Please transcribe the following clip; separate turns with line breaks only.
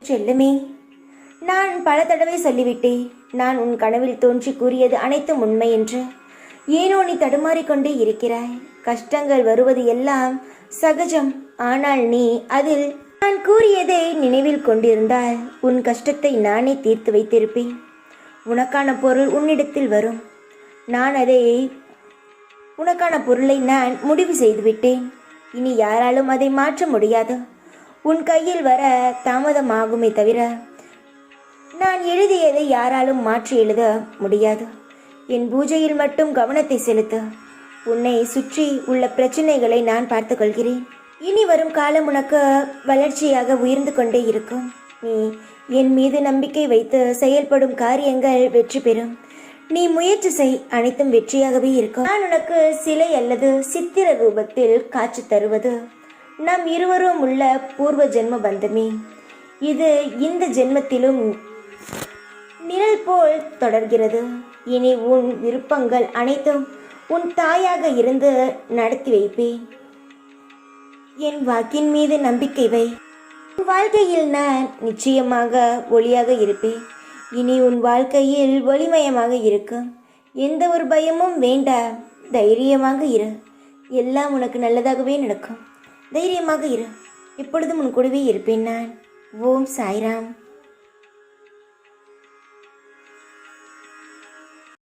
செல்லுமே, நான் பல தடவை சொல்லிவிட்டேன். நான் உன் கனவில் தோன்றி கூறியது அனைத்தும் உண்மை என்று. ஏனோ நீ தடுமாறிக்கொண்டே இருக்கிறாய். கஷ்டங்கள் வருவது எல்லாம் சகஜம். ஆனால் நீ அதில் நான் கூறியதை நினைவில் கொண்டிருந்தால் உன் கஷ்டத்தை நானே தீர்த்து வைத்திருப்பேன். உனக்கான பொருள் உன்னிடத்தில் வரும். உனக்கான பொருளை நான் முடிவு செய்துவிட்டேன். இனி யாராலும் அதை மாற்ற முடியாது. உன் கையில் வர தாமதமாகுமே தவிர நான் எழுதியதை யாராலும் மாற்றி எழுத முடியாது. என் பூஜையில் மட்டும் கவனத்தை செலுத்து. உன்னை சுற்றி உள்ள பிரச்சனைகளை நான் பார்த்து கொள்கிறேன். இனி வரும் காலம் உனக்கு வளர்ச்சியாக உயர்ந்து கொண்டே இருக்கும். நீ என் மீது நம்பிக்கை வைத்து செயல்படும் காரியங்கள் வெற்றி பெறும். நீ முயற்சி செய், அனைத்தும் வெற்றியாகவே இருக்கும். நான் உனக்கு சிலை அல்லது சித்திர ரூபத்தில் காட்சி தருவது நம் இருவரும் உள்ள பூர்வ ஜென்ம பந்தமே. இது இந்த ஜென்மத்திலும் நிழல் போல் தொடர்கிறது. இனி உன் விருப்பங்கள் அனைத்தும் உன் தாயாக இருந்து நடத்தி வைப்பேன். என் வாக்கின் மீது நம்பிக்கை வை. உன் வாழ்க்கையில் நான் நிச்சயமாக ஒளியாக இருப்பேன். இனி உன் வாழ்க்கையில் ஒளிமயமாக இருக்கும். எந்த ஒரு பயமும் வேண்டாம். தைரியமாக இரு. எல்லாம் உனக்கு நல்லதாகவே நடக்கும். தைரியமாக இரு. எப்பொழுதும் உன் கூடவே இருப்பேன் நான். ஓம் சாய்ராம்.